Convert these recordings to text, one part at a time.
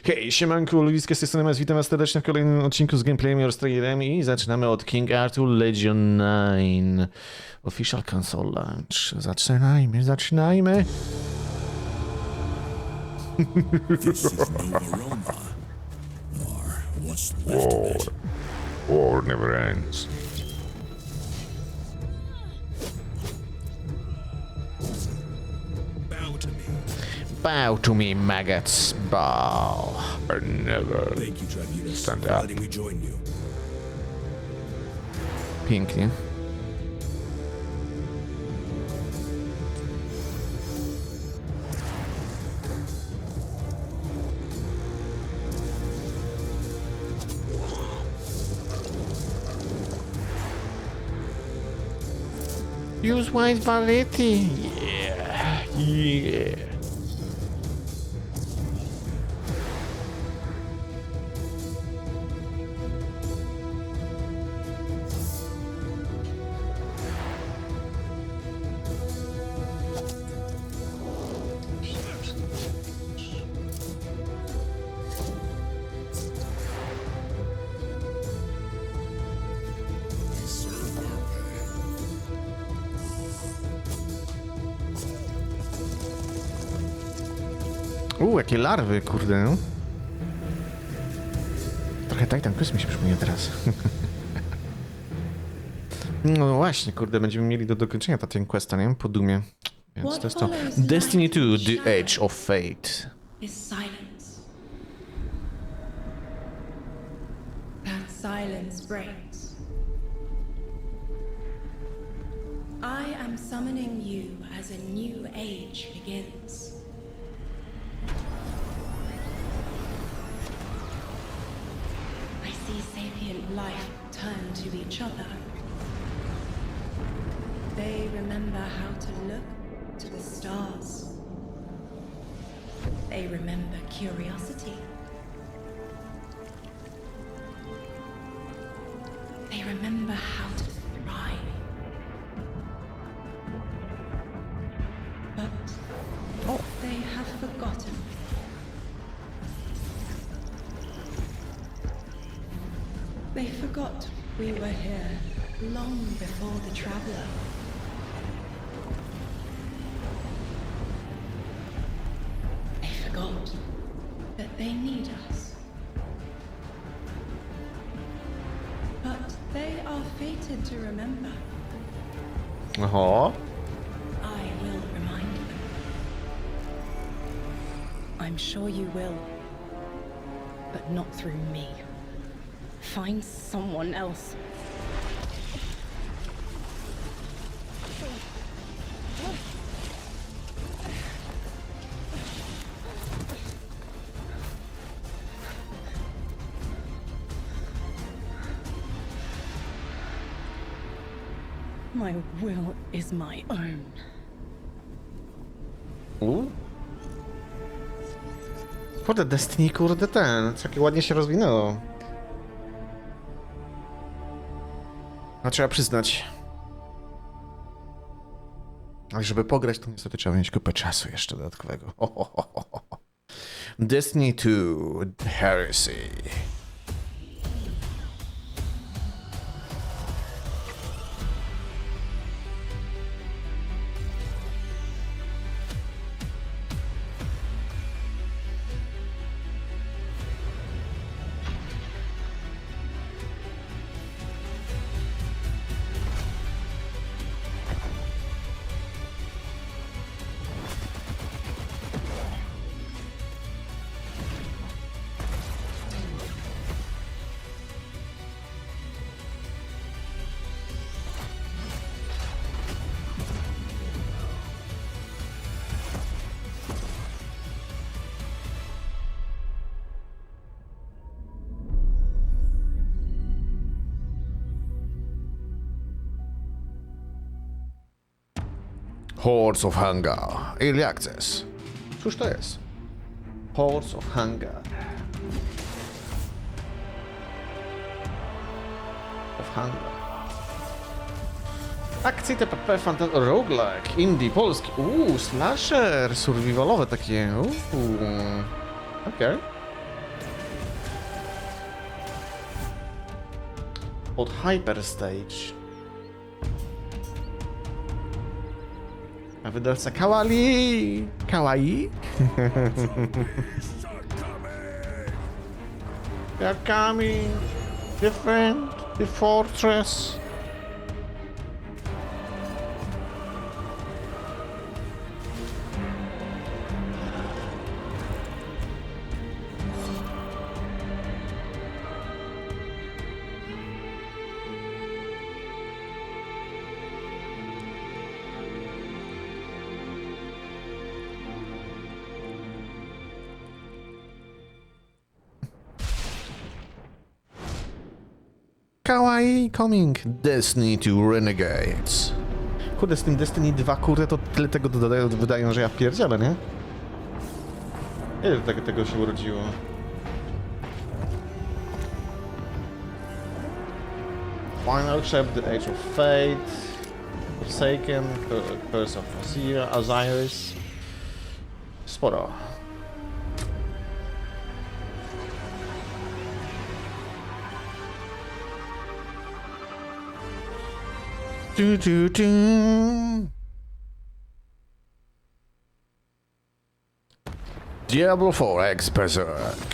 Hej, siemanko, ludziska z tej strony, witam was serdecznie w kolejnym odcinku z gameplayem oraz trailerem i zaczynamy od King Arthur Legion 9 Official Console Launch. Zaczynajmy. War never ends. Bow to me, maggots. Bow. Or never stand up. Pięknie. Use wide variety. Yeah. Jakie larwy, kurde. Trochę Titan Quest mi się przypomina teraz. No właśnie, kurde, będziemy mieli do dokończenia Titan Questa, nie? Po dumie. Więc to jest to. Destiny 2, The Edge of Fate. Is silence. That silence breaks. I am summoning you as a new age begins. I see sapient life turn to each other. They remember how to look to the stars. They remember curiosity. They remember how to thrive. But they have forgotten. They forgot we were here long before the traveler. They forgot that they need us. But they are fated to remember. Oho. I will remind them. I'm sure you will, but not through me. Find someone else. My will is my own. Kurde, Destiny, kurde, takie ładnie się rozwinęło. No trzeba przyznać. Ale żeby pograć, to niestety trzeba mieć kupę czasu jeszcze dodatkowego. Destiny 2 Heresy. Hordes of Hunger. Early Access. Cóż to jest? Hordes of Hunger. Of Hunger. Akcje TPP, fantasy, roguelike, indie, polski. Slasher, survivalowe takie. Okej. od Hyperstage. A wydawca Kawaii. Kawaii? They're coming. Defend the fortress. Kawaii coming. Destiny to Renegades. Kurde, z tym Destiny 2, kurde, to tyle tego wydają, że ja pierdzielę, nie? Ile tego się urodziło? Final Chapter, The Age of Fate, Forsaken, Curse of Osiris. Sporo. Diablo 4X Berserk.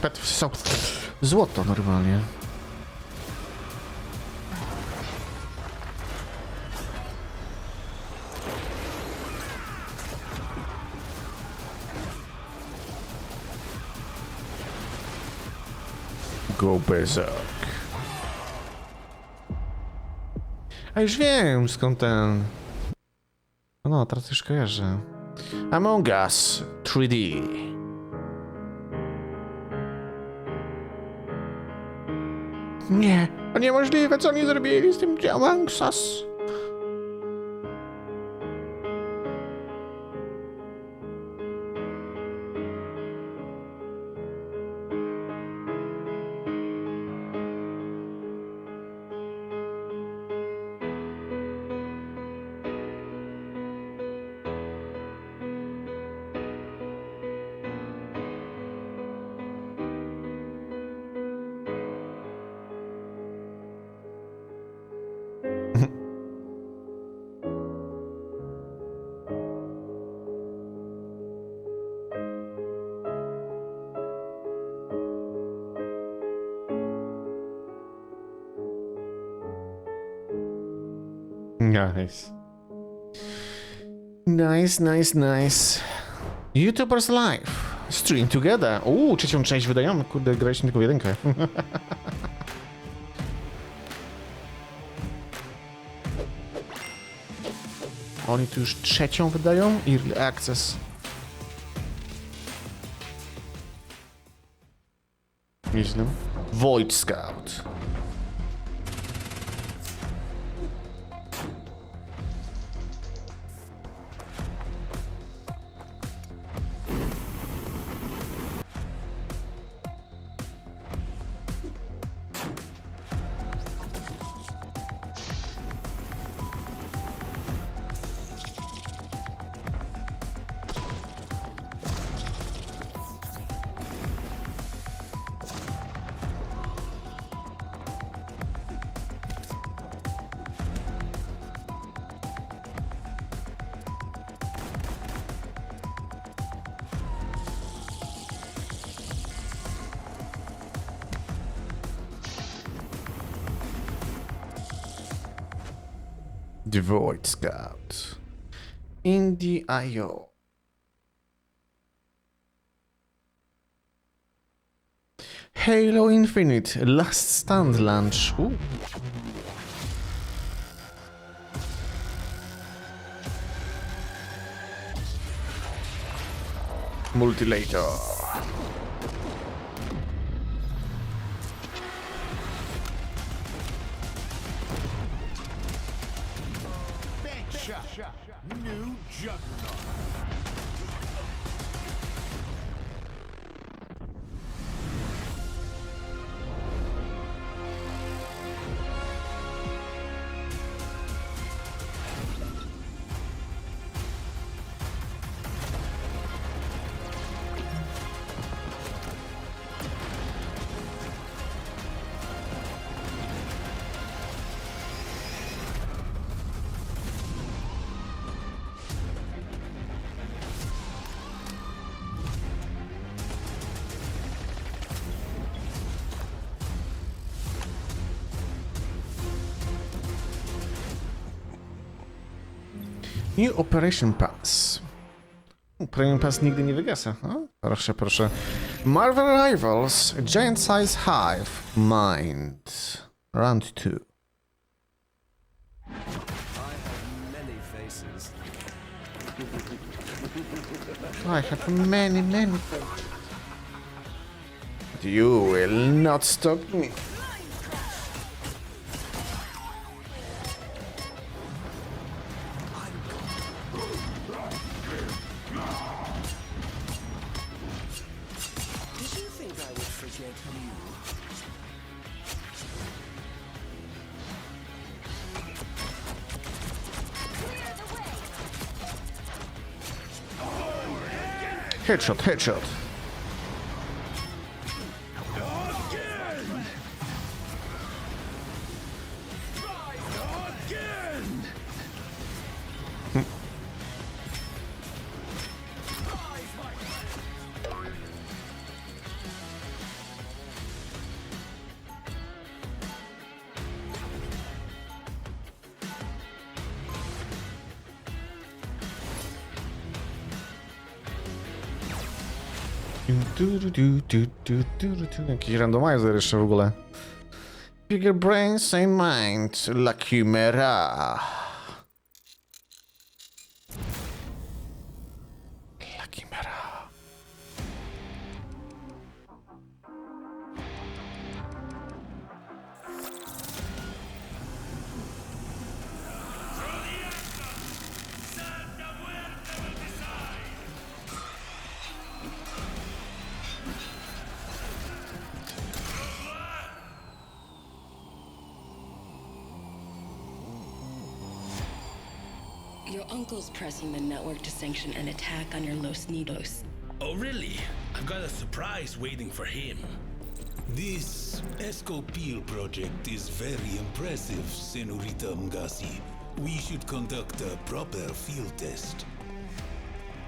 Pet są złoto normalnie. Go berserk. A już wiem skąd ten... No, teraz już kojarzę. Among Us 3D. Nie, to niemożliwe, co oni zrobili z tym Among Us. Nice. Nice. YouTubers Live. Stream Together. Trzecią część wydają. Kurde, graliśmy tylko w jedynkę. Oni tu już trzecią wydają? Early Access. Nieźle. Void Scout. The Void Scout. Indie.io. Halo Infinite, Last Stand Launch. Multilater. New juggernaut. New Operation Pass. Premium Pass nigdy nie wygasa. O, proszę, proszę. Marvel Rivals, Giant Size Hive, Mind. Round 2. I have many, many faces. But you will not stop me. Headshot, headshot. Jakiś randomizer jeszcze w ogóle. Bigger brain, same mind. La Chimera. La Chimera. Your uncle's pressing the network to sanction an attack on your Los Nidos. Oh, really? I've got a surprise waiting for him. This Escopil project is very impressive, Senorita Mgasi. We should conduct a proper field test.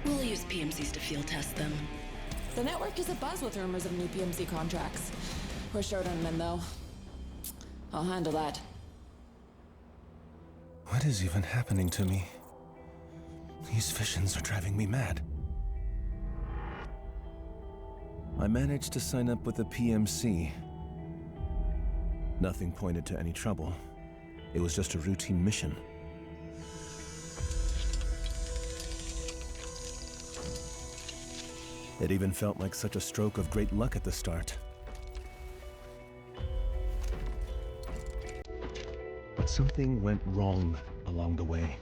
We'll use PMCs to field test them. The network is abuzz with rumors of new PMC contracts. We're short on men, though. I'll handle that. What is even happening to me? These visions are driving me mad. I managed to sign up with the PMC. Nothing pointed to any trouble. It was just a routine mission. It even felt like such a stroke of great luck at the start. But something went wrong along the way.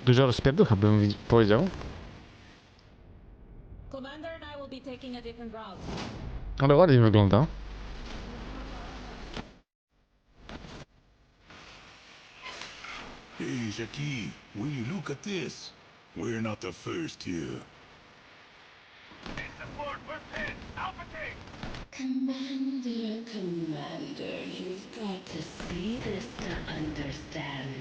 Dużo rozpierducha bym powiedział. Commander and I will be taking a different route. Ale ładnie wygląda. Hey, Jackie, will you look at this? We're not the first here. Commander, you've got to see this to understand.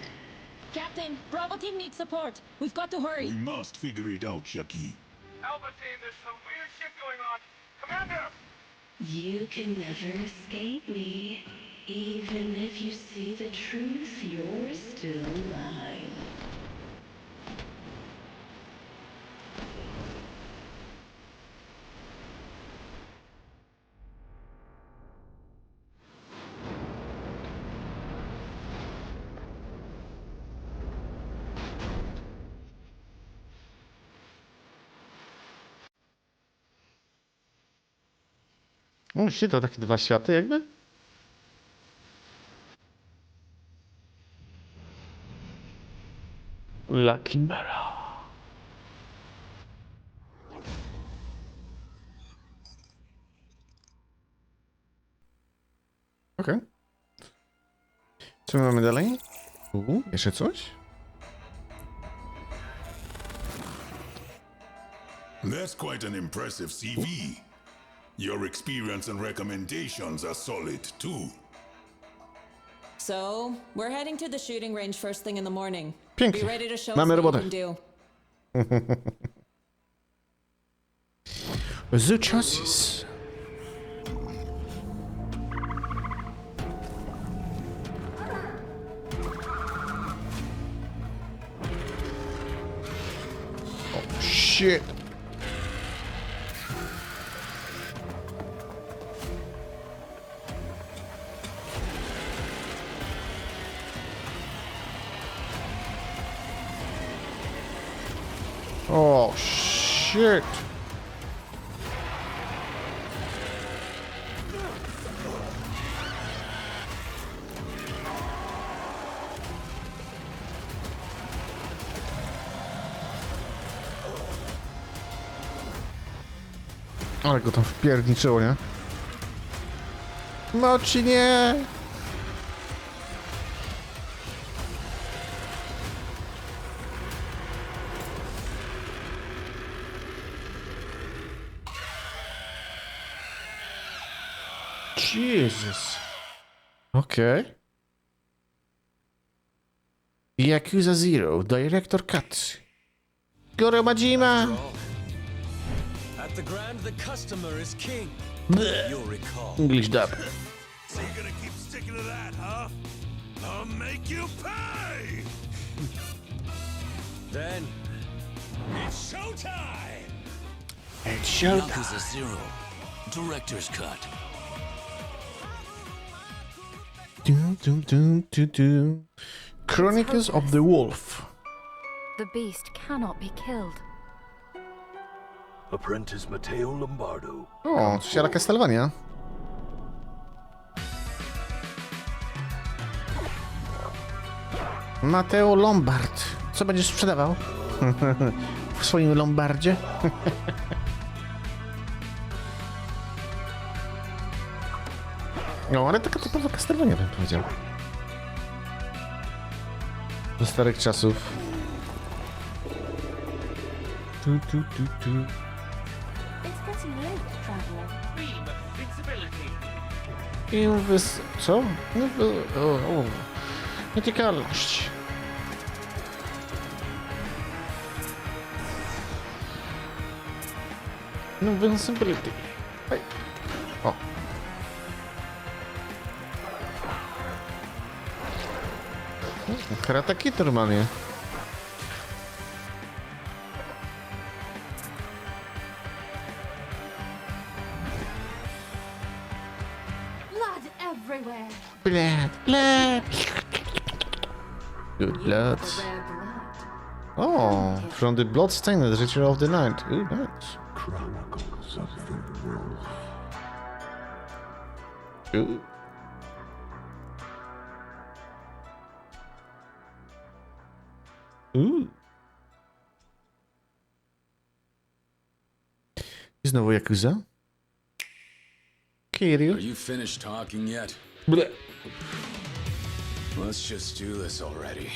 Captain, Bravo team needs support. We've got to hurry. We must figure it out, Jackie. Alpha team, there's some weird shit going on. Commander! You can never escape me. Even if you see the truth, you're still mine. O, shit, to takie dwa światy jakby? Lucky Mara. Okej. Co my mamy dalej? Jeszcze coś? That's quite an impressive CV. Your experience and recommendations are solid too. So, we're heading to the shooting range first thing in the morning. Pięknie. Be ready to show us Mamy what you robotę. can do. Zuciosis. Oh shit. Oh shit. Ale go tam wpierniczyło, nie? Moci nie! Jesus. Okej. Yakuza Zero, Director Cut. Goro Majima! At the Grand, the customer is king. You'll recall. English dub. So you're gonna keep sticking to that, huh? I'll make you pay! Then It's showtime! It's showtime. Yakuza 0, Director's Cut. Dum, dum, dum, dum, dum. Chronicles of the Wolf. The beast cannot be killed. Apprentice Matteo Lombardo. O, coś jak Castlevania. Matteo Lombard. Co będziesz sprzedawał? W swoim Lombardzie? No, ale taka typowa Castlevania, bym powiedział. Do starych czasów. Tu. Co? Nietykalność. Invincibility. Hej. O. Karate Kid normalnie. Blood everywhere. Blood. Good lord. Rare blood. Oh, from the bloodstained ritual of the night. Ooh, nice. Chronicles of the Wolf. Ooh. Ooh. I znowu Yakuza. Kiryu. Are you finished talking yet? Bleh. Let's just do this already.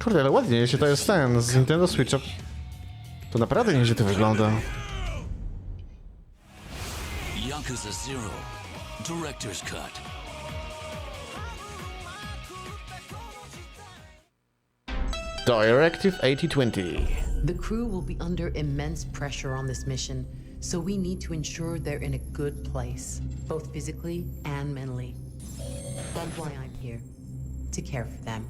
Kurde, ale ładnie, jeśli to jest ten z Nintendo Switcha. To naprawdę nieźle to wygląda. Yakuza 0, Director's Cut. Directive 8020. The crew will be under immense pressure on this mission, so we need to ensure they're in a good place, both physically and mentally. That's why I'm here, to care for them.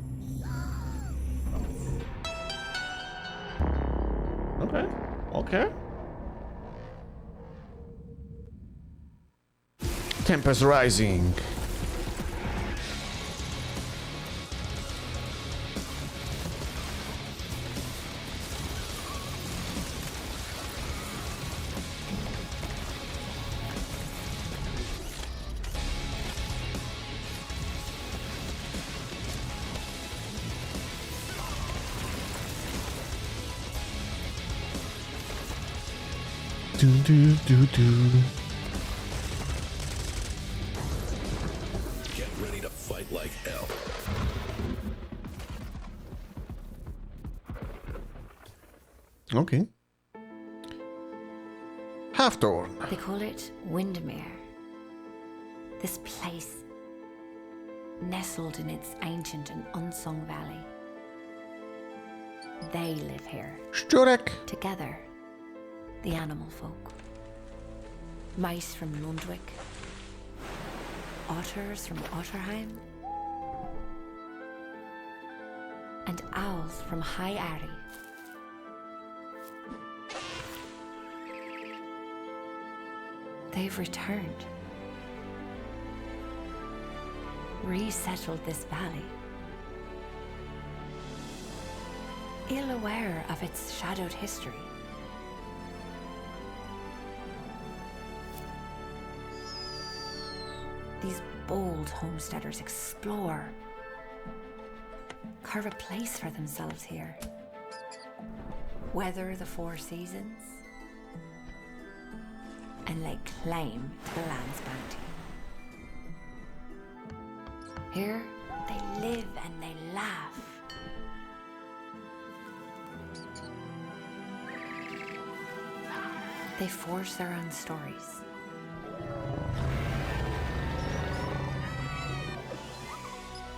Okay, okay. Tempest rising. Do do do do. Get ready to fight like hell. Okay. Half-Torn. They call it Windermere. This place, nestled in its ancient and unsung valley. They live here. Szczurek. Together, the animal folk. Mice from Lundwick. Otters from Otterheim. And owls from High Arry. They've returned. Resettled this valley. Ill aware of its shadowed history. These bold homesteaders explore, carve a place for themselves here, weather the 4 seasons, and lay claim to the land's bounty. Here, they live and they laugh. They forge their own stories.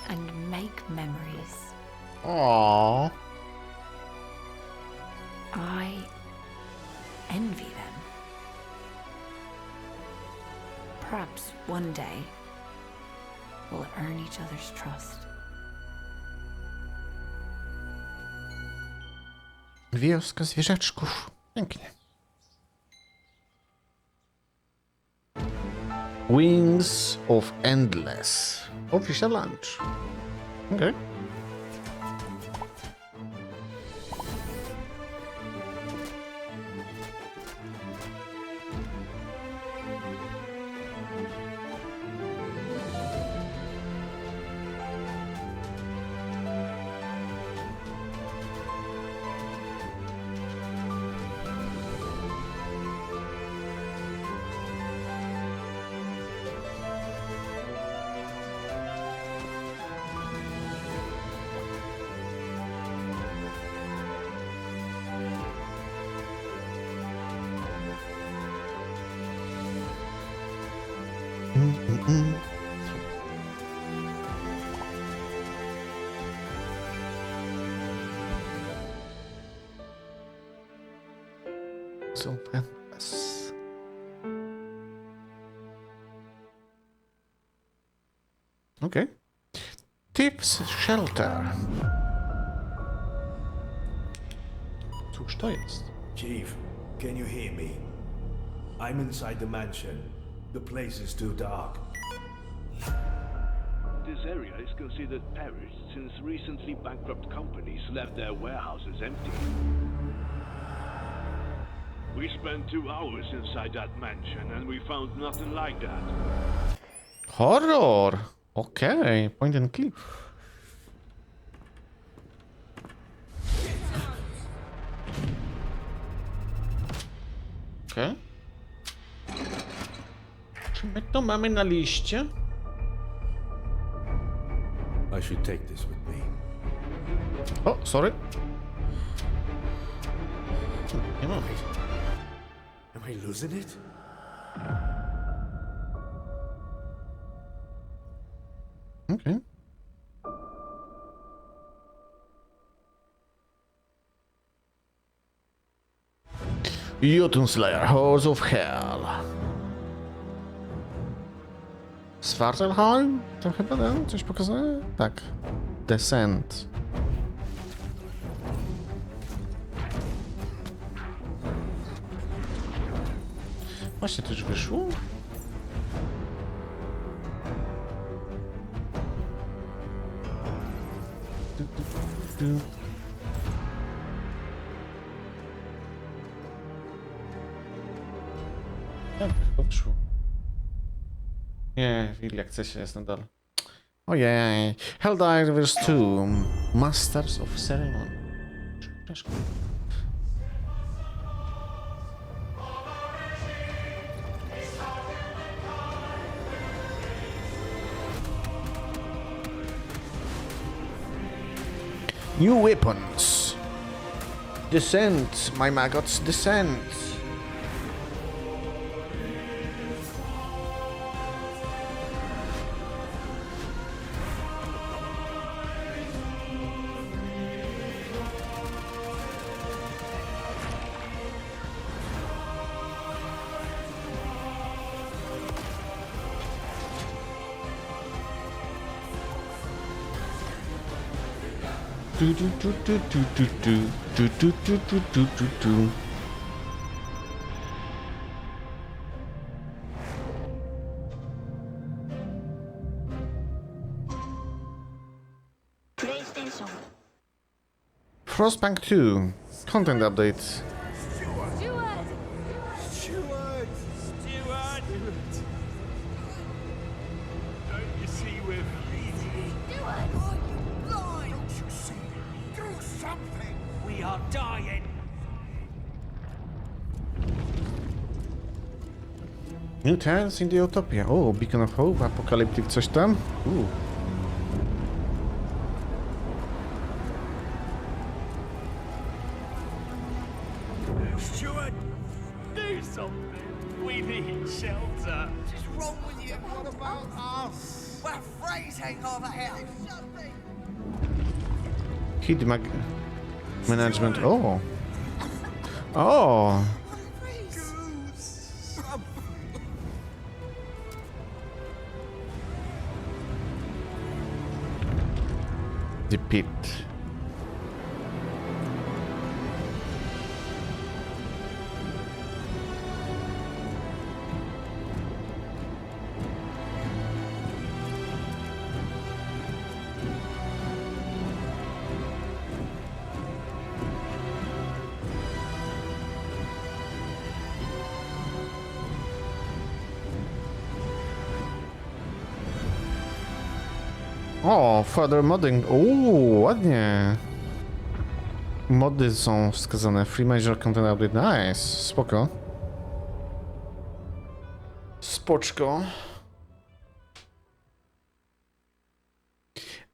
And make memories. Aww. I envy them. Perhaps one day we'll earn each other's trust. Wioska zwierzaczków. Pięknie. Wings of Endless. Official launch. Okay. So endless. Okay. Tips Shelter. Cóż to jest? Chief, can you hear me? I'm inside the mansion. The place is too dark. This area is considered perished since recently bankrupt companies left their warehouses empty. We spent 2 hours inside that mansion and we found nothing like that. Horror! Okay, point and click. Okay. Czy my to mamy na liście? I should take this with me. O, sorry. Nie mam. Am I losing it? Okay. Jotun Slayer, Horse of Hell. Svartalheim? To chyba ten? Coś pokazuje? Tak. Descent. Właśnie to już wyszło? Jak to wyszło? Nie, w jak chce się jest nadal. Ojej. Helldivers 2. Masters of Ceremony. Przepraszam. New weapons. Descent, my maggots, descent. PlayStation. Frostpunk 2 content update. Don't you see we're bleeding? Don't you see? Do something! We are dying! New Tales in the Utopia. O, Beacon of Hope, Apocalyptic coś tam. Stuart, do something! We need shelter! What's wrong with you? What about us? We're freezing over here! Hit management. Oh. Oh. The pit. O, further modding. Uuu, ładnie. Mody są wskazane. Free major content update. Nice. Spoko. Spoczko.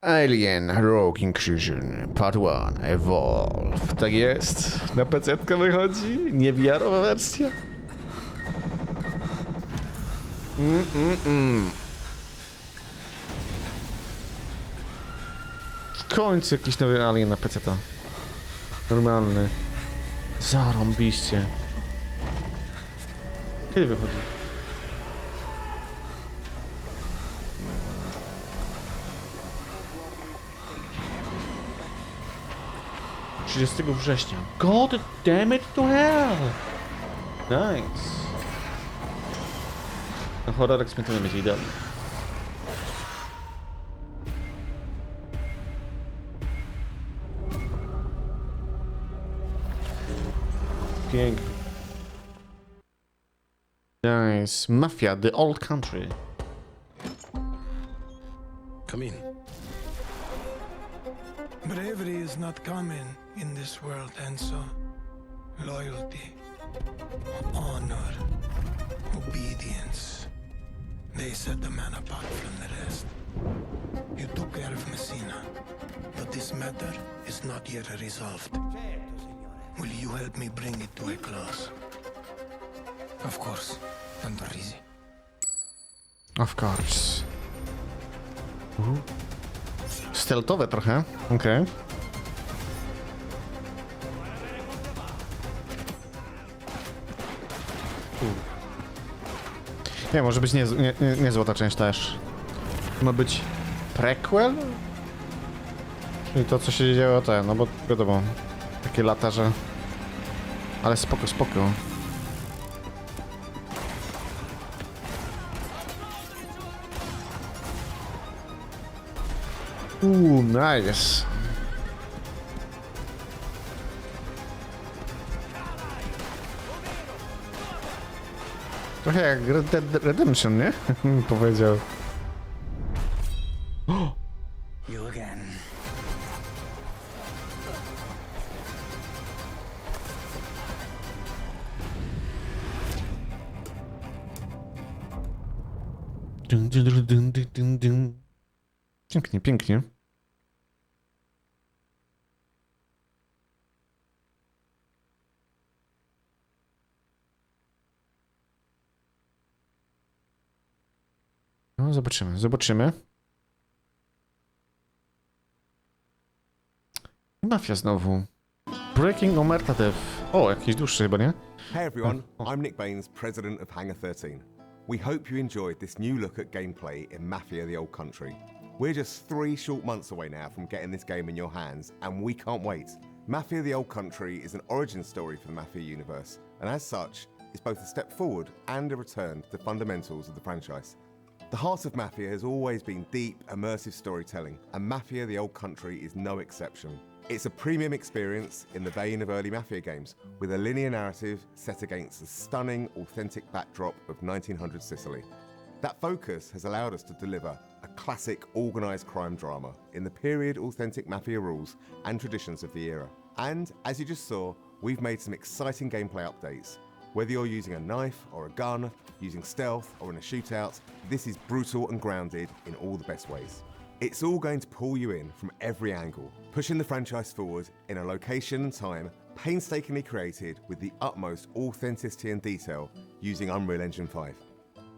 Alien Rogue Incursion Part 1 Evolve. Tak jest. Na PC-tkę wychodzi. Nie VR-owa wersja. W końcu jakiś nowy Alien na PC-ta. Normalny. Zarąbiście. Kiedy wychodzi? 30 września. God damn it to hell! Nice. Na horrorek spędzony będzie idealny. Pięknie. Nice. Mafia, the old country. Come in. Bravery is not common in this world, and so loyalty, honor, obedience, they set the man apart from the rest. You took care of Messina, but this matter is not yet resolved. Will you help me bring it to a close? Of course, Tantorizi. Of course. Stealthowe trochę, okej. Nie, może być niezła ta część też. Ma być prequel? Czyli to, co się działo no bo wiadomo, takie lata, że... Ale spoko, spoko. Nice. Trochę jak Red Dead Redemption, nie? Powiedział. You again. Pięknie, pięknie. No, zobaczymy, zobaczymy. Mafia znowu. Breaking Omertative. O, jakiś dłuższy chyba, nie? Hey everyone, I'm Nick Baines, president of Hangar 13. We hope you enjoyed this new look at gameplay in Mafia the Old Country. We're just 3 short months away now from getting this game in your hands, and we can't wait. Mafia the Old Country is an origin story for the Mafia universe, and as such, it's both a step forward and a return to the fundamentals of the franchise. The heart of Mafia has always been deep, immersive storytelling, and Mafia the Old Country is no exception. It's a premium experience in the vein of early Mafia games, with a linear narrative set against the stunning, authentic backdrop of 1900 Sicily. That focus has allowed us to deliver a classic organised crime drama in the period authentic Mafia rules and traditions of the era. And, as you just saw, we've made some exciting gameplay updates. Whether you're using a knife or a gun, using stealth or in a shootout, this is brutal and grounded in all the best ways. It's all going to pull you in from every angle, pushing the franchise forward in a location and time painstakingly created with the utmost authenticity and detail using Unreal Engine 5.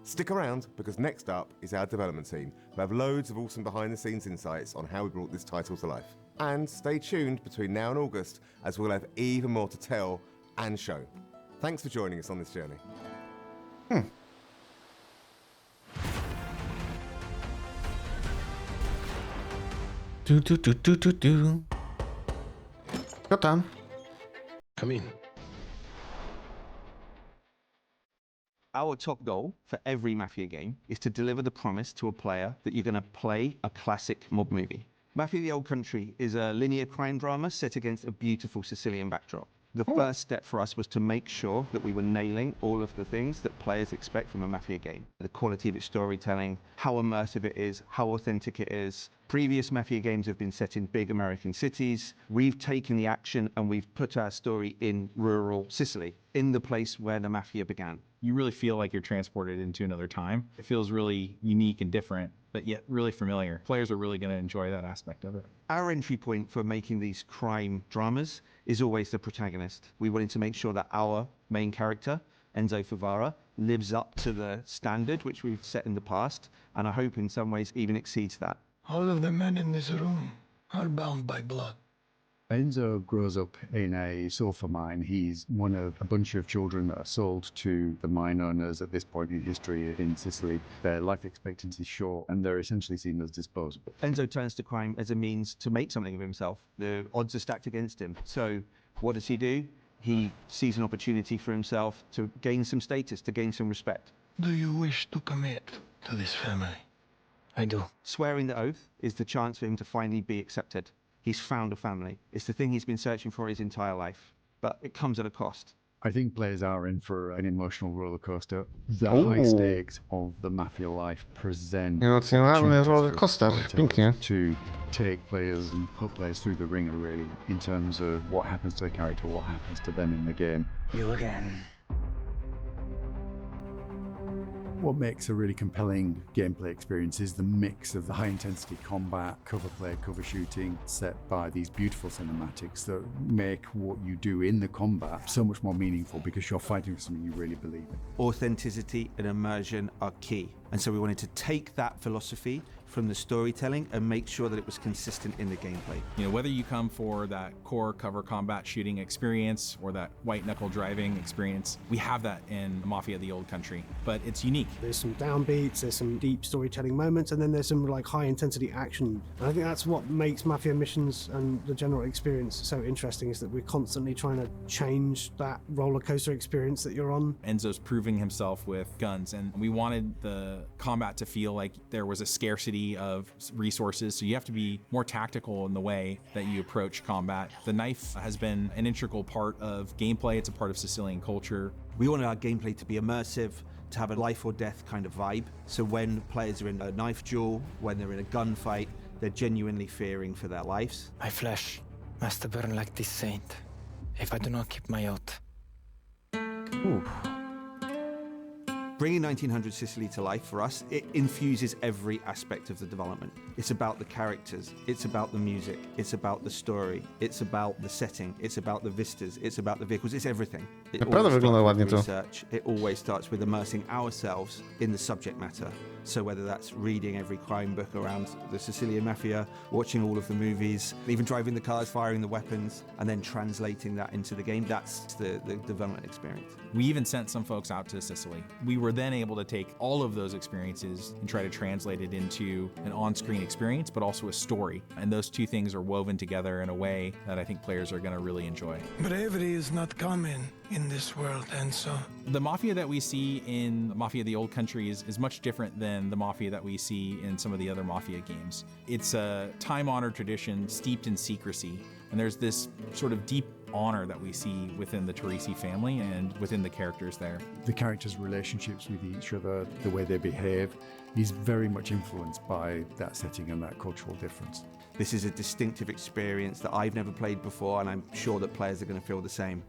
Stick around, because next up is our development team, who have loads of awesome behind-the-scenes insights on how we brought this title to life. And stay tuned between now and August, as we'll have even more to tell and show. Thanks for joining us on this journey. Co tam? Come in. Our top goal for every Mafia game is to deliver the promise to a player that you're going to play a classic mob movie. Mafia the Old Country is a linear crime drama set against a beautiful Sicilian backdrop. The first step for us was to make sure that we were nailing all of the things that players expect from a Mafia game. The quality of its storytelling, how immersive it is, how authentic it is. Previous Mafia games have been set in big American cities. We've taken the action and we've put our story in rural Sicily, in the place where the Mafia began. You really feel like you're transported into another time. It feels really unique and different, but yet really familiar. Players are really going to enjoy that aspect of it. Our entry point for making these crime dramas is always the protagonist. We wanted to make sure that our main character, Enzo Favara, lives up to the standard which we've set in the past, and I hope in some ways even exceeds that. All of the men in this room are bound by blood. Enzo grows up in a sulfur mine. He's one of a bunch of children that are sold to the mine owners at this point in history in Sicily. Their life expectancy is short and they're essentially seen as disposable. Enzo turns to crime as a means to make something of himself. The odds are stacked against him. So what does he do? He sees an opportunity for himself to gain some status, to gain some respect. Do you wish to commit to this family? I do. Swearing the oath is the chance for him to finally be accepted. He's found a family. It's the thing he's been searching for his entire life, but it comes at a cost. I think players are in for an emotional roller coaster. The high stakes of the Mafia life present Emocjonalny roller coaster. Pięknie. To take players and put players through the ringer, really, in terms of what happens to the character, what happens to them in the game. You again. What makes a really compelling gameplay experience is the mix of the high-intensity combat, cover play, cover shooting, set by these beautiful cinematics that make what you do in the combat so much more meaningful because you're fighting for something you really believe in. Authenticity and immersion are key. And so we wanted to take that philosophy from the storytelling and make sure that it was consistent in the gameplay. You know, whether you come for that core cover combat shooting experience or that white knuckle driving experience, we have that in Mafia: The Old Country, but it's unique. There's some downbeats, there's some deep storytelling moments, and then there's some like high intensity action. And I think that's what makes Mafia missions and the general experience so interesting, is that we're constantly trying to change that roller coaster experience that you're on. Enzo's proving himself with guns, and we wanted the combat to feel like there was a scarcity of resources, so you have to be more tactical in the way that you approach combat. The knife has been an integral part of gameplay. It's a part of Sicilian culture. We wanted our gameplay to be immersive, to have a life or death kind of vibe. So when players are in a knife duel, when they're in a gunfight, they're genuinely fearing for their lives. My flesh must burn like this saint if I do not keep my oath. Ooh. Bringing 1900 Sicily to life for us, it infuses every aspect of the development. It's about the characters, it's about the music, it's about the story, it's about the setting, it's about the vistas, it's about the vehicles, it's everything. It Naprawdę wygląda ładnie to. research. It always starts with immersing ourselves in the subject matter. So whether that's reading every crime book around the Sicilian Mafia, watching all of the movies, even driving the cars, firing the weapons, and then translating that into the game, that's the development experience. We even sent some folks out to Sicily. We were then able to take all of those experiences and try to translate it into an on-screen experience, but also a story. And those two things are woven together in a way that I think players are going to really enjoy. Bravery is not common in this world, and so the Mafia that we see in Mafia: The Old Country is much different than the Mafia that we see in some of the other Mafia games. It's a time-honored tradition steeped in secrecy, and there's this sort of deep honor that we see within the Teresi family and within the characters there. The characters' relationships with each other, the way they behave, is very much influenced by that setting and that cultural difference. This is a distinctive experience that I've never played before, and I'm sure that players are going to feel the same.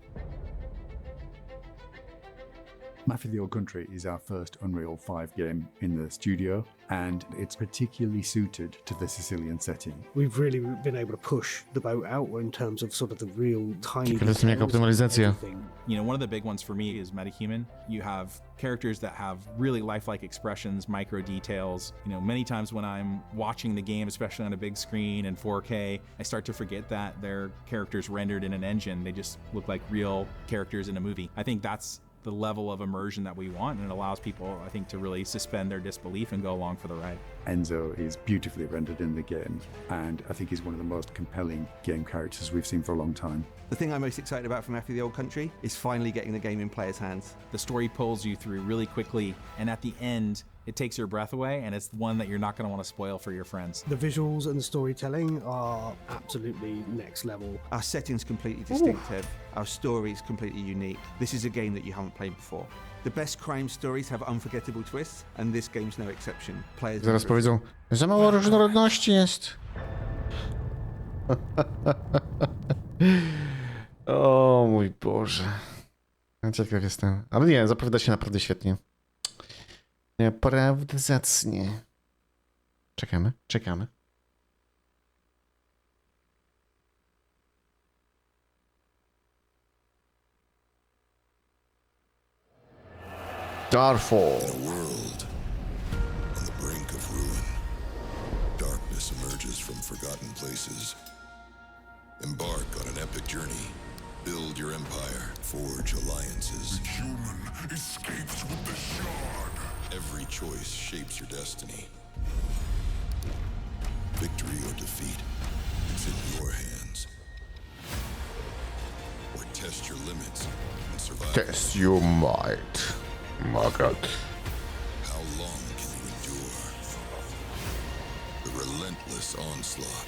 Mafia: The Old Country is our first Unreal 5 game in the studio, and it's particularly suited to the Sicilian setting. We've really been able to push the boat out in terms of sort of the real tiny optymalizacja. You know, one of the big ones for me is metahuman. You have characters that have really lifelike expressions, micro details. You know, many times when I'm watching the game, especially on a big screen in 4K, I start to forget that they're characters rendered in an engine. They just look like real characters in a movie. I think that's the level of immersion that we want, and it allows people, I think, to really suspend their disbelief and go along for the ride. Enzo is beautifully rendered in the game, and I think he's one of the most compelling game characters we've seen for a long time. The thing I'm most excited about from Mafia: The Old Country is finally getting the game in players' hands. The story pulls you through really quickly, and at the end, it takes your breath away, and it's one that you're not going to want to spoil for your friends. The visuals and the storytelling are absolutely next level. Our setting's completely distinctive. Our story's completely unique. This is a game that you haven't played before. The best crime stories have unforgettable twists, and this game's no exception. Players Zaraz powiedzą, za mało różnorodności jest. O mój Boże. Ciekaw jestem. Ale nie, zapowiada się naprawdę świetnie. Naprawdę zacnie. Czekamy, czekamy. Starfall. In a world on the brink of ruin, darkness emerges from forgotten places. Embark on an epic journey. Build your empire. Forge alliances. The human escapes with the shard. Every choice shapes your destiny. Victory or defeat, it's in your hands. Or test your limits and survive. Test your might. My God. How long can you endure the relentless onslaught?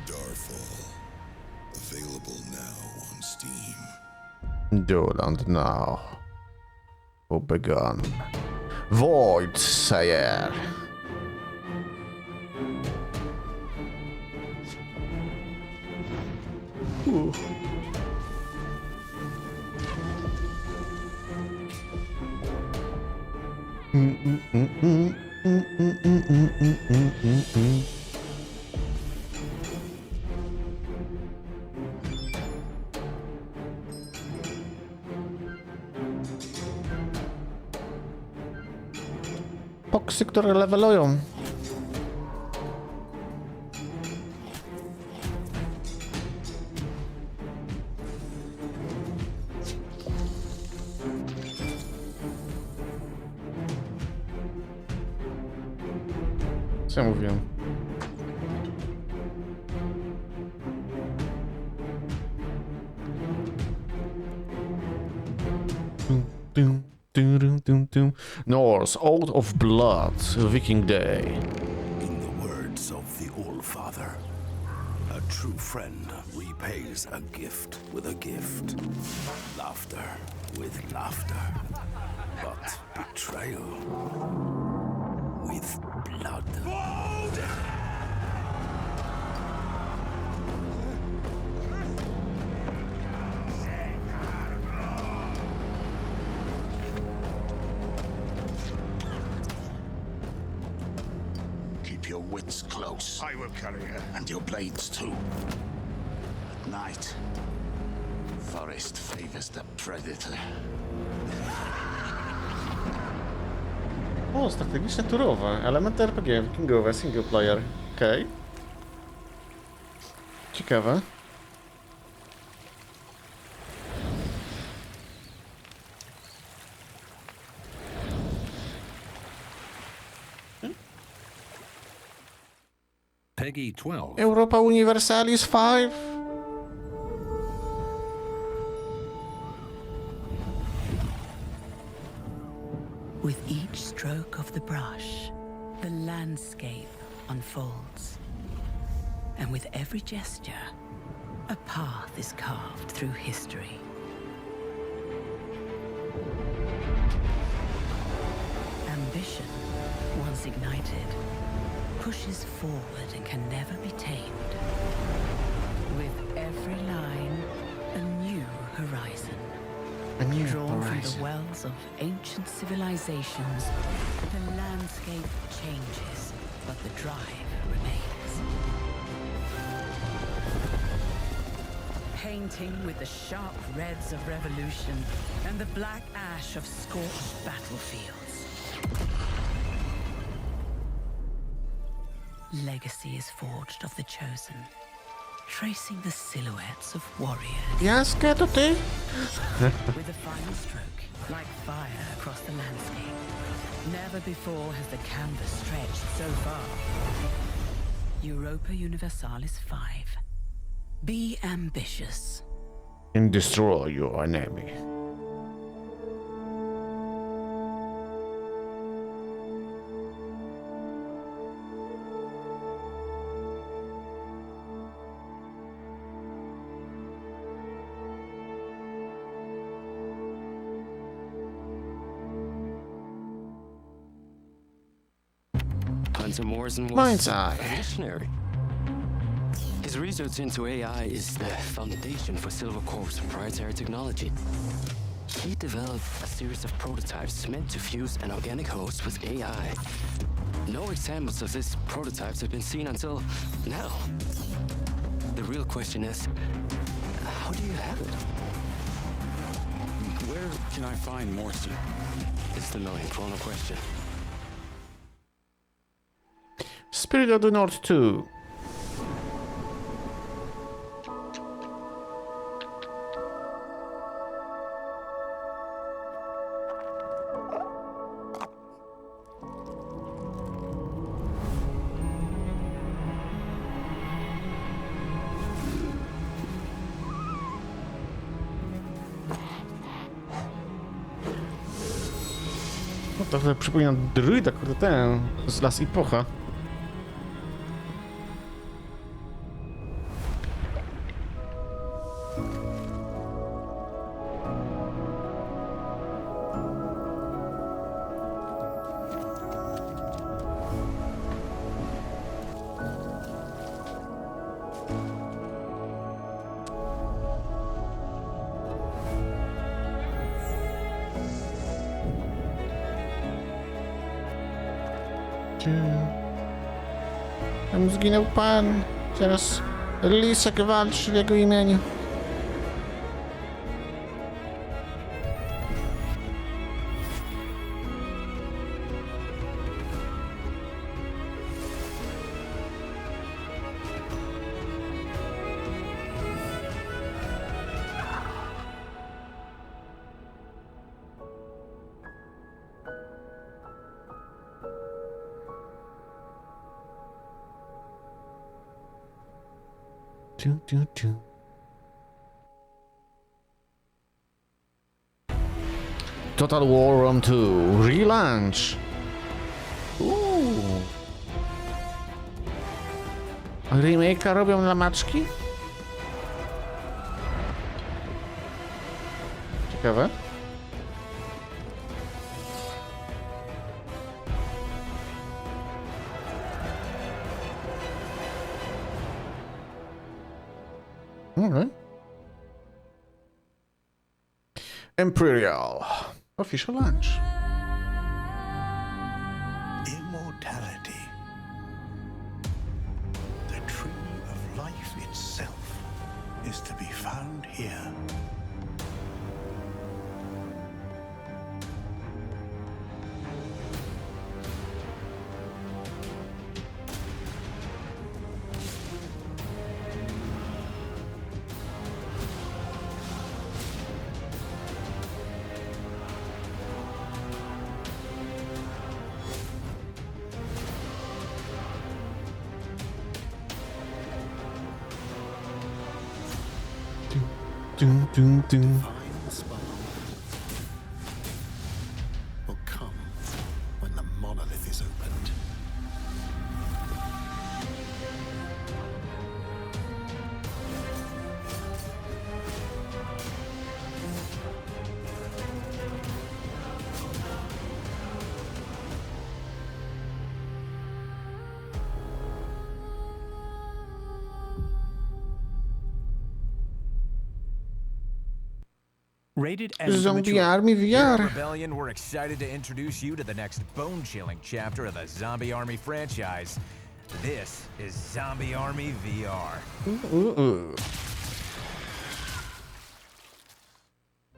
Starfall. Available now on Steam. Doland now. Begun. Void Sayer. foksy, które levelują. Co ja mówiłem? Norse, Oath of Blood, Viking Day. In the words of the All-Father, a true friend repays a gift with a gift. Laughter with laughter. But betrayal with blood. Keep your wits close. I will carry her. And your blades too. At night, forest favors the predator. O, strategiczne turowe. Elementy RPG, wikingowe, single player. Okej. Okay. Ciekawe. Peggy 12. Europa Universalis 5. With each stroke of the brush, the landscape unfolds. And with every gesture, a path is carved through history. Ambition, once ignited, pushes forward and can never be tamed. With every line, a new horizon. Drawn from the wells of ancient civilizations, the landscape changes, but the drive remains. Painting with the sharp reds of revolution and the black ash of scorched battlefields. Legacy is forged of the chosen, tracing the silhouettes of warriors. Jaska, to ty? With a final stroke, like fire across the landscape. Never before has the canvas stretched so far. Europa Universalis 5. Be ambitious. And destroy your enemy. Hunter Morrison was Mind's Eye. a visionary. His research into AI is the foundation for Silver Corp's proprietary technology. He developed a series of prototypes meant to fuse an organic host with AI. No examples of these prototypes have been seen until now. The real question is, how do you have it? Where can I find Morrison? It's the million-kroner question. Spirit of the North 2. No to przypomina druida, kurde, ten z Las Epocha. Tam zginął pan. Teraz Lisek walczy w jego imieniu. Total War Rome 2 relaunch. Remake'a robią dla maczki? Ciekawe. Okay. Imperial official launch. Immortality. The tree of life itself is to be found here. Dun, dun, dun. Find the spark will come when the monolith is opened. Rated M for Zombie mature. Army Here at VR. Rebellion, we're excited to introduce you to the next bone-chilling chapter of the Zombie Army franchise. This is Zombie Army VR.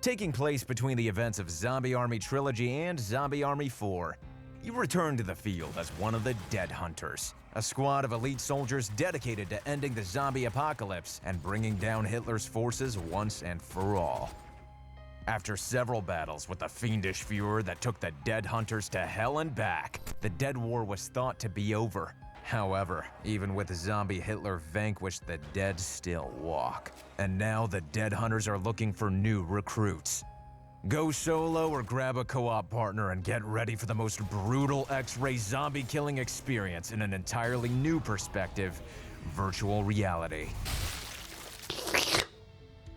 Taking place between the events of Zombie Army Trilogy and Zombie Army 4, you return to the field as one of the Dead Hunters, a squad of elite soldiers dedicated to ending the zombie apocalypse and bringing down Hitler's forces once and for all. After several battles with the fiendish Fuhrer that took the Dead Hunters to hell and back, the Dead War was thought to be over. However, even with zombie Hitler vanquished, the dead still walk. And now the Dead Hunters are looking for new recruits. Go solo or grab a co-op partner and get ready for the most brutal X-ray zombie killing experience in an entirely new perspective, virtual reality.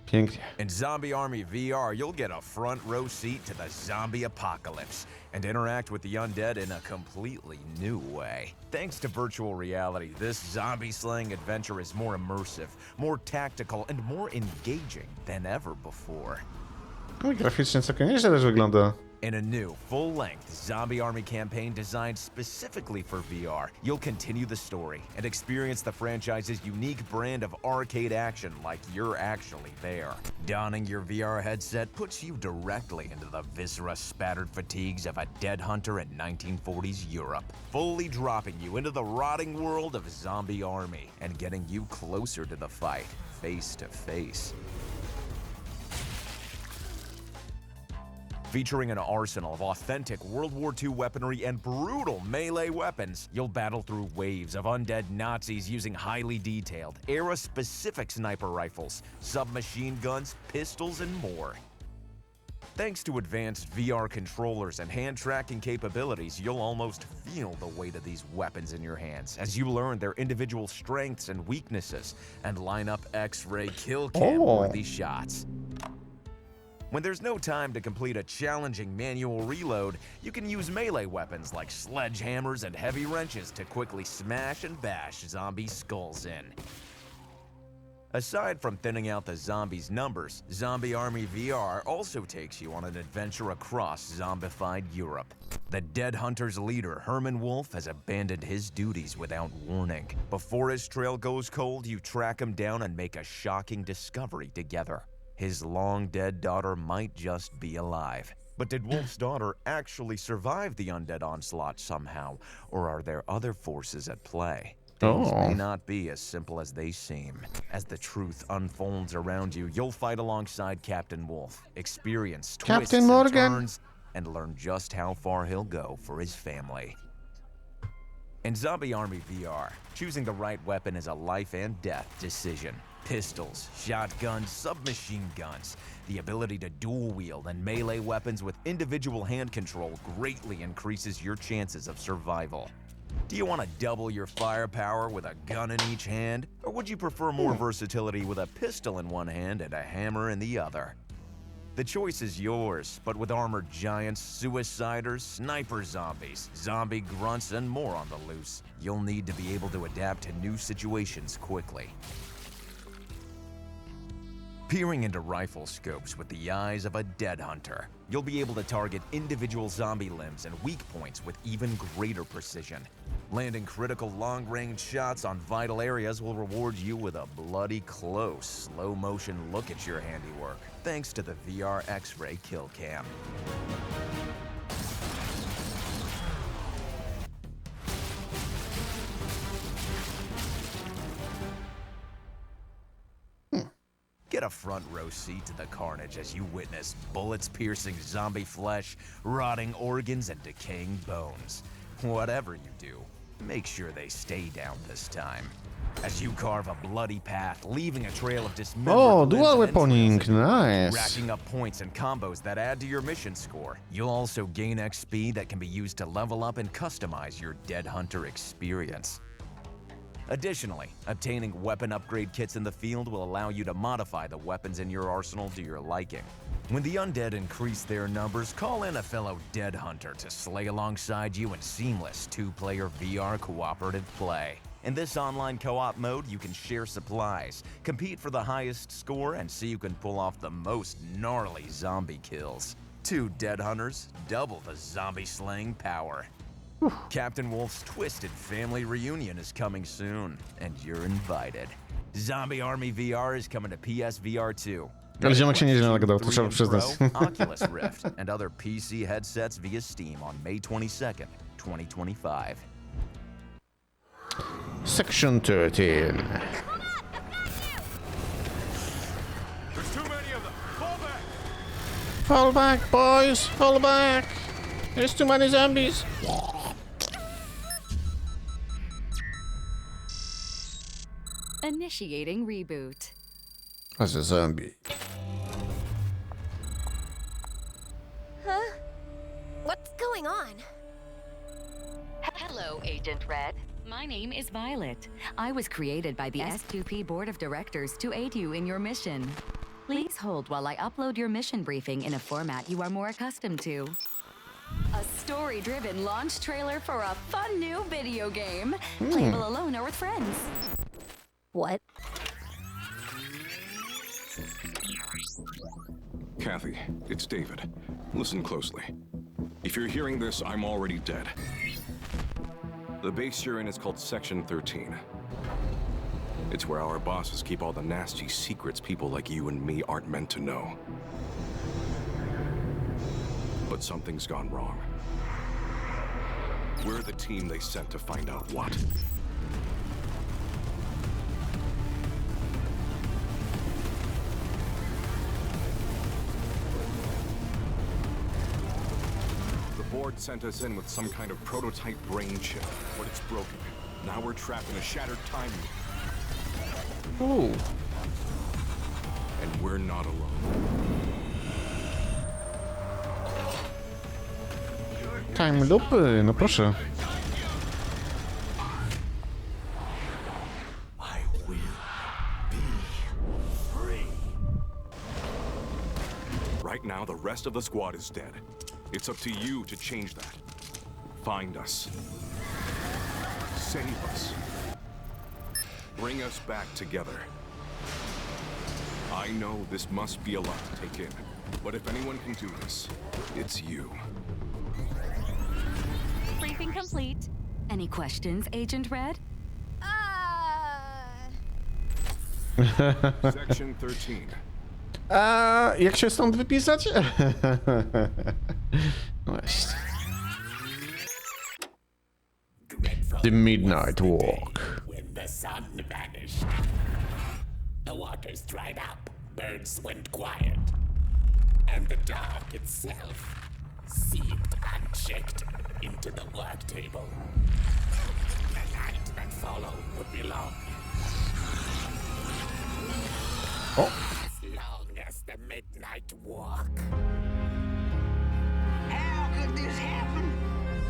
Pięknie. In Zombie Army VR, you'll get a front row seat to the zombie apocalypse and interact with the undead in a completely new way. Thanks to virtual reality, this zombie-slaying adventure is more immersive, more tactical, and more engaging than ever before. No, graficznie całkiem nieźle też wygląda. In a new, full-length Zombie Army campaign designed specifically for VR, you'll continue the story and experience the franchise's unique brand of arcade action like you're actually there. Donning your VR headset puts you directly into the viscera-spattered fatigues of a dead hunter in 1940s Europe, fully dropping you into the rotting world of Zombie Army and getting you closer to the fight, face to face. Featuring an arsenal of authentic World War II weaponry and brutal melee weapons, you'll battle through waves of undead Nazis using highly detailed, era-specific sniper rifles, submachine guns, pistols, and more. Thanks to advanced VR controllers and hand tracking capabilities, you'll almost feel the weight of these weapons in your hands as you learn their individual strengths and weaknesses and line up X-ray kill cam-worthy shots. When there's no time to complete a challenging manual reload, you can use melee weapons like sledgehammers and heavy wrenches to quickly smash and bash zombie skulls in. Aside from thinning out the zombies' numbers, Zombie Army VR also takes you on an adventure across zombified Europe. The Dead Hunters' leader, Herman Wolf, has abandoned his duties without warning. Before his trail goes cold, you track him down and make a shocking discovery together. His long-dead daughter might just be alive. But did Wolf's daughter actually survive the undead onslaught somehow? Or are there other forces at play? Things may not be as simple as they seem. As the truth unfolds around you, you'll fight alongside Captain Wolf, experience twists and turns, and learn just how far he'll go for his family. In Zombie Army VR, choosing the right weapon is a life and death decision. Pistols, shotguns, submachine guns. The ability to dual-wield and melee weapons with individual hand control greatly increases your chances of survival. Do you want to double your firepower with a gun in each hand? Or would you prefer more versatility with a pistol in one hand and a hammer in the other? The choice is yours, but with armored giants, suiciders, sniper zombies, zombie grunts, and more on the loose, you'll need to be able to adapt to new situations quickly. Peering into rifle scopes with the eyes of a dead hunter, you'll be able to target individual zombie limbs and weak points with even greater precision. Landing critical long-range shots on vital areas will reward you with a bloody close, slow-motion look at your handiwork, thanks to the VR X-ray kill cam. Get a front row seat to the carnage as you witness bullets piercing zombie flesh, rotting organs, and decaying bones. Whatever you do, make sure they stay down this time. As you carve a bloody path, leaving a trail of dismembered Oh, limbs dual and weaponing, entrails, nice. racking up points and combos that add to your mission score. You'll also gain XP that can be used to level up and customize your Dead Hunter experience. Additionally, obtaining weapon upgrade kits in the field will allow you to modify the weapons in your arsenal to your liking. When the undead increase their numbers, call in a fellow Dead Hunter to slay alongside you in seamless two-player VR cooperative play. In this online co-op mode, you can share supplies, compete for the highest score, and see who can pull off the most gnarly zombie kills. 2 Dead Hunters, double the zombie-slaying power. Captain Wolf's Twisted Family Reunion is coming soon, and you're invited. Zombie Army VR is coming to PSVR 2. Ale ziomek się nieźle nagadał, to trzeba przyznać. Oculus Rift, and other PC headsets via Steam on May 22nd, 2025. Section 13. There's too many of them. Fall back. Fall back, boys! Fall back! There's too many zombies! Initiating reboot. As a zombie. Huh? What's going on? Hello, Agent Red. My name is Violet. I was created by the S2P Board of Directors to aid you in your mission. Please hold while I upload your mission briefing in a format you are more accustomed to. A story-driven launch trailer for a fun new video game. Playable alone or with friends. What? Kathy, it's David. Listen closely. If you're hearing this, I'm already dead. The base you're in is called Section 13. It's where our bosses keep all the nasty secrets people like you and me aren't meant to know. But something's gone wrong. We're the team they sent to find out what. The board sent us in with some kind of prototype brain chip, but it's broken. Now we're trapped in a shattered time loop. Ooh. And we're not alone. Time loopy, no proszę. Right now, the rest of the squad is dead. It's up to you to change that. Find us. Save us. Bring us back together. I know this must be a lot to take in, but if anyone can do this, it's you. Briefing complete. Any questions, Agent Red? Section 13. Jak się stąd wypisać? Właśnie. The Midnight Walk. When the sun vanished, the waters dried up, birds went quiet, and the dark itself seeped unchecked into the work table. The night that followed would be long. O! As long as the midnight walk. How could this happen?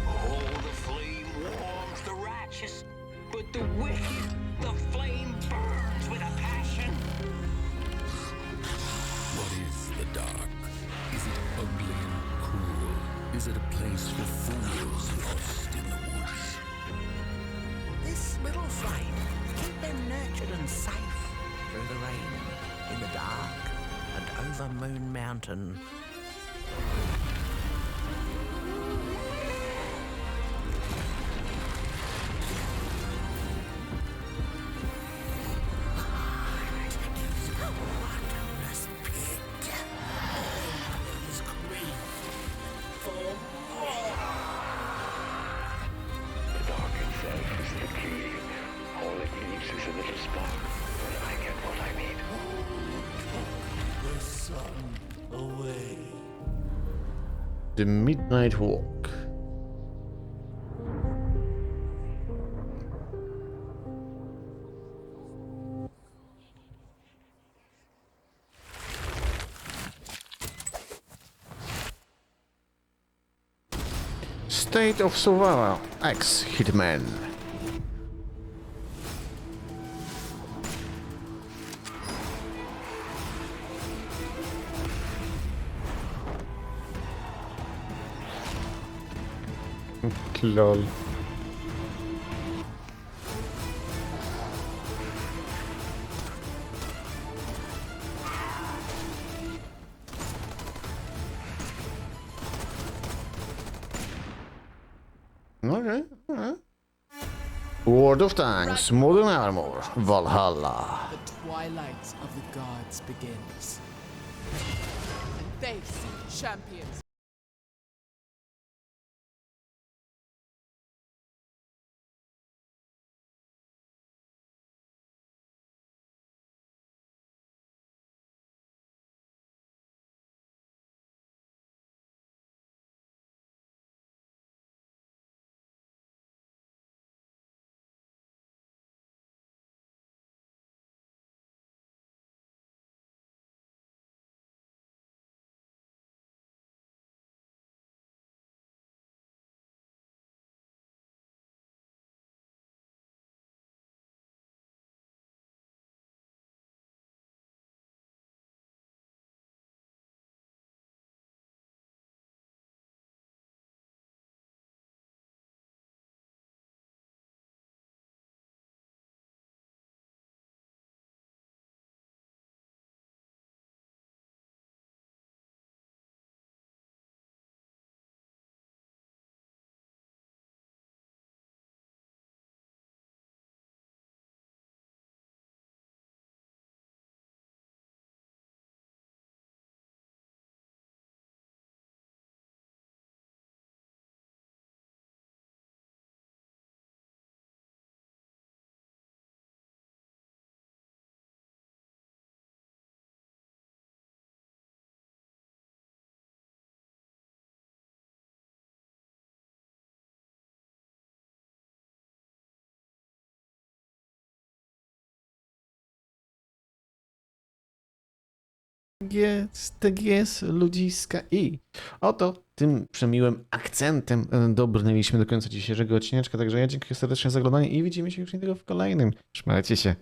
Oh, the flame warms the righteous, but the wicked, the flame burns with a passion. What is the dark? Is it ugly and cruel? Is it a place for fools lost in the woods? This little flame, keep them nurtured and safe through the rain, in the dark, and over Moon Mountain. The dark itself is the key. All it needs is a little spark, and I get what I need. The sun away. The Midnight Walk. State of Survival X Hitman. Lol. Okay, alright. World of Tanks, Modern Armor, Valhalla. The twilight of the gods begins. And they seek champions. Tak jest, ludziska. I oto tym przemiłym akcentem dobrnęliśmy do końca dzisiejszego odcineczka. Także ja dziękuję serdecznie za oglądanie i widzimy się już niedługo w kolejnym. Trzymajcie się.